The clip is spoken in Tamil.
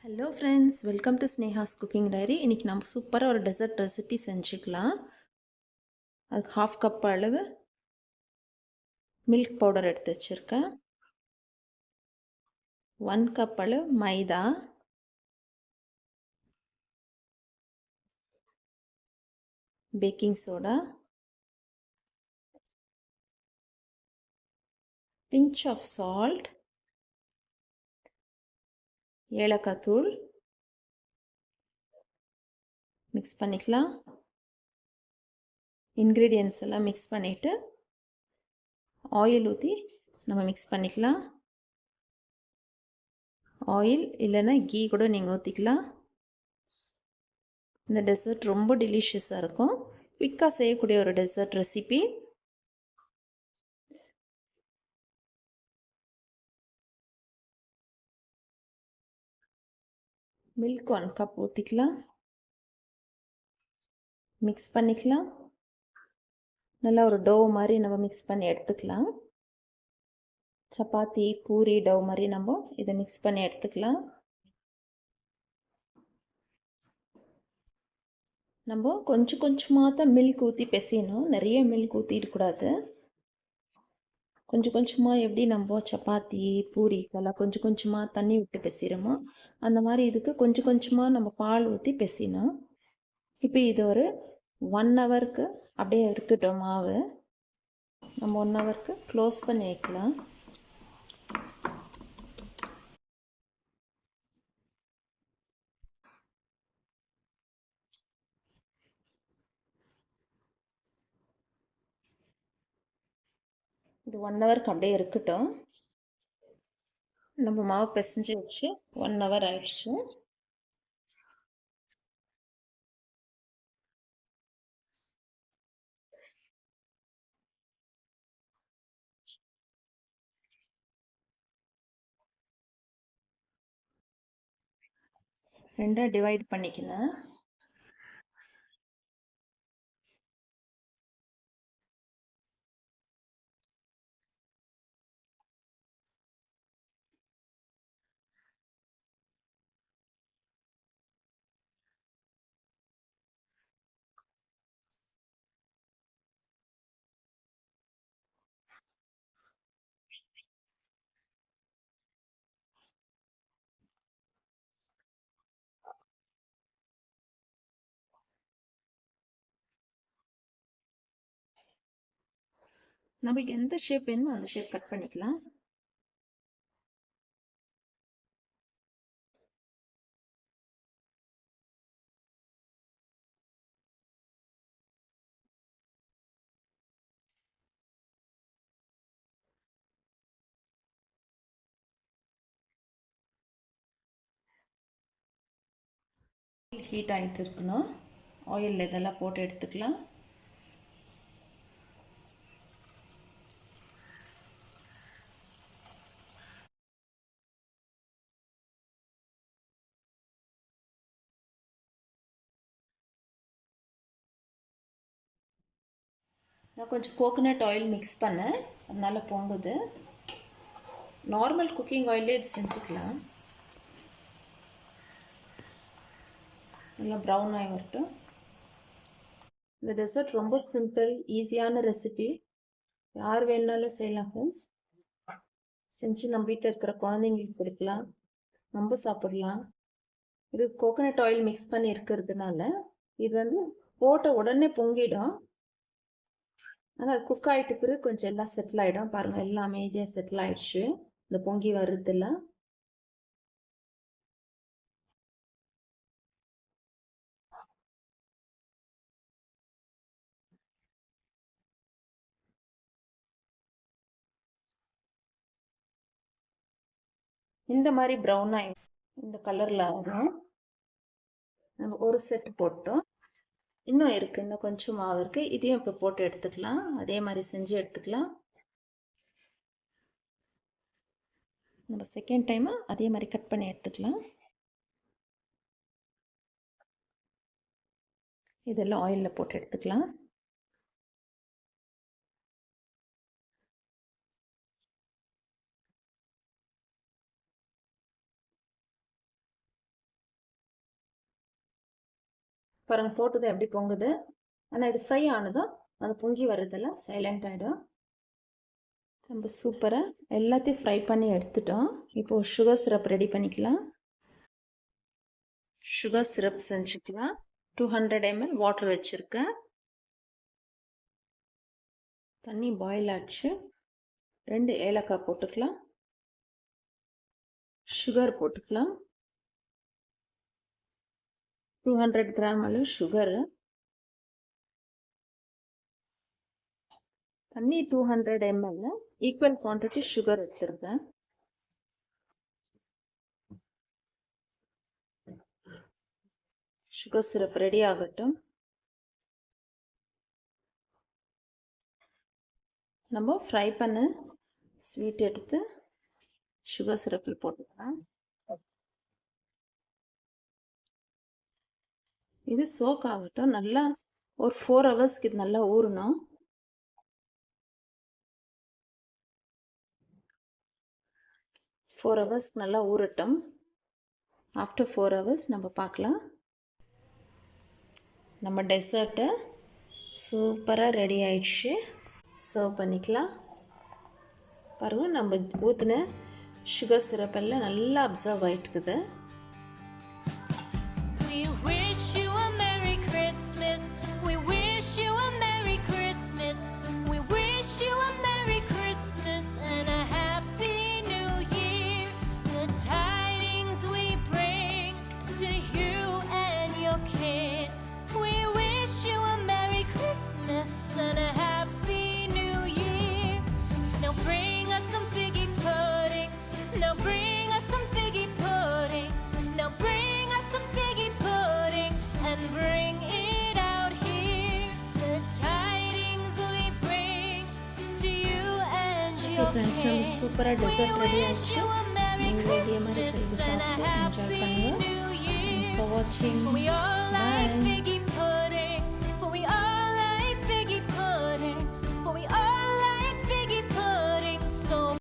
Hello friends, welcome to Sneha's cooking diary. இன்றைக்கி நம்ம சூப்பராக ஒரு டெசர்ட் ரெசிபி செஞ்சுக்கலாம். அதுக்கு 1/2 கப் அளவு மில்க் பவுடர் எடுத்து வச்சுருக்கேன். 1 கப் அளவு மைதா, baking soda, pinch of salt, ஏலக்காய் தூள் மிக்ஸ் பண்ணிக்கலாம். இன்க்ரீடியன்ட்ஸ் எல்லாம் மிக்ஸ் பண்ணிவிட்டு ஆயில் ஊற்றி நம்ம மிக்ஸ் பண்ணிக்கலாம். ஆயில் இல்லைன்னா கீ கூட நீங்கள் ஊற்றிக்கலாம். இந்த டெசர்ட் ரொம்ப டெலிஷியஸாக இருக்கும். குயிக்காக செய்யக்கூடிய ஒரு டெசர்ட் ரெசிபி. மில்க் 1 கப் ஊற்றிக்கலாம். மிக்ஸ் பண்ணிக்கலாம். நல்லா ஒரு டவ் மாதிரி நம்ம மிக்ஸ் பண்ணி எடுத்துக்கலாம். சப்பாத்தி பூரி டவ் மாதிரி நம்ம இதை மிக்ஸ் பண்ணி எடுத்துக்கலாம். நம்ம கொஞ்சம் கொஞ்சமாக தான் மில்க் ஊற்றி பிசையணும். நிறைய மில்க் ஊற்றிடக்கூடாது. கொஞ்சம் கொஞ்சமாக எப்படி நம்ம சப்பாத்தி பூரிக்கெல்லாம் கொஞ்சம் கொஞ்சமாக தண்ணி விட்டு பிசைகிறோமோ அந்த மாதிரி இதுக்கு கொஞ்சம் கொஞ்சமாக நம்ம பால் ஊற்றி பிசையணும். இப்போ இது ஒரு 1 ஹவருக்கு அப்படியே இருக்கட்டும். மாவு நம்ம 1 ஹவருக்கு க்ளோஸ் பண்ணி வைக்கலாம். இது 1 ஹவருக்கு அப்படியே இருக்கட்டும். நம்ம மாவு பிசைஞ்சு வச்சு 1 ஹவர் ஆயிடுச்சு. ரெண்டாக டிவைட் பண்ணிக்கலாம். நம்மளுக்கு எந்த ஷேப் வேணுமோ அந்த ஷேப் கட் பண்ணிக்கலாம். ஹீட் ஆகிட்டு இருக்கணும். ஆயில் இதெல்லாம் போட்டு எடுத்துக்கலாம். நான் கொஞ்சம் கோகோனட் ஆயில் மிக்ஸ் பண்ணேன், அதனால பொங்குது. நார்மல் குக்கிங் ஆயிலே இது செஞ்சுக்கலாம். நல்லா ப்ரௌன் ஆகி வரட்டும். இந்த டெசர்ட் ரொம்ப சிம்பிள், ஈஸியான ரெசிபி. யார் வேணுனாலும் செய்யலாம் ஃப்ரெண்ட்ஸ். செஞ்சு நம்ம வீட்டில் இருக்கிற குழந்தைங்களுக்கு கொடுக்கலாம், நம்ம சாப்பிடலாம். இது கோகோனட் ஆயில் மிக்ஸ் பண்ணி இருக்கிறதுனால இது வந்து போட்ட உடனே பொங்கிடும். ஆனால் அது குக் ஆகிட்டு பிறகு கொஞ்சம் எல்லாம் செட்டில் ஆகிடும். பாருங்கள், எல்லாம் அமைதியாக செட்டில் ஆகிடுச்சு. இந்த பொங்கி வர்றதுலாம் இந்த மாதிரி ப்ரௌன் ஆகி இந்த கலரில் ஆகும். நம்ம ஒரு செட் போட்டோம். இன்னும் இருக்குது, இன்னும் கொஞ்சம் மாவு இருக்குது. இதையும் இப்போ போட்டு எடுத்துக்கலாம். அதே மாதிரி செஞ்சு எடுத்துக்கலாம். நம்ம செகண்ட் டைமு அதே மாதிரி கட் பண்ணி எடுத்துக்கலாம். இதெல்லாம் ஆயிலில் போட்டு எடுத்துக்கலாம். பாருங்க போட்டது எப்படி பொங்குது. ஆனால் இது ஃப்ரை ஆனதும் அது பொங்கி வர்றதெல்லாம் சைலண்ட் ஆகிடும். நம்ம சூப்பராக எல்லாத்தையும் ஃப்ரை பண்ணி எடுத்துட்டோம். இப்போது சுகர் சிரப் ரெடி பண்ணிக்கலாம். சுகர் சிரப் செஞ்சுக்கலாம். 200 ml வாட்டர் வச்சுருக்கேன். தண்ணி பாயில் ஆச்சு. 2 ஏலக்காய் போட்டுக்கலாம். சுகர் போட்டுக்கலாம். 200 கிராம் அளவு சுகரு. தண்ணி 200 ml ஈக்குவல் குவான்டிட்டி சுகர் எடுத்துருக்கேன். சுகர் சிரப் ரெடி ஆகட்டும். நம்ம ஃப்ரை பண்ண ஸ்வீட் எடுத்து சுகர் சிரப்பில் போட்டுக்கலாம். இது சோக் ஆகட்டும். நல்லா ஒரு 4 ஹவர்ஸ்க்கு இது நல்லா ஊறணும். நல்லா ஊறட்டும். ஆஃப்டர் 4 ஹவர்ஸ் நம்ம பார்க்கலாம். நம்ம டெசர்ட்டு சூப்பராக ரெடி ஆயிடுச்சு. சர்வ் பண்ணிக்கலாம். பாருங்க, நம்ம ஊற்றின சுகர் சிரப் எல்லாம் நல்லா அப்சர்வ் ஆகிட்டுக்குது. ஃப்ரெண்ட்ஸ், நம்ம சூப்பராக டெசர்ட் ரெடி ஆச்சு. நீங்கள் இதே மாதிரி செய்து சாப்பிட்டு என்ஜாய் பண்ணுங்கள். தேங்க்ஸ் ஃபார் வாட்சிங்.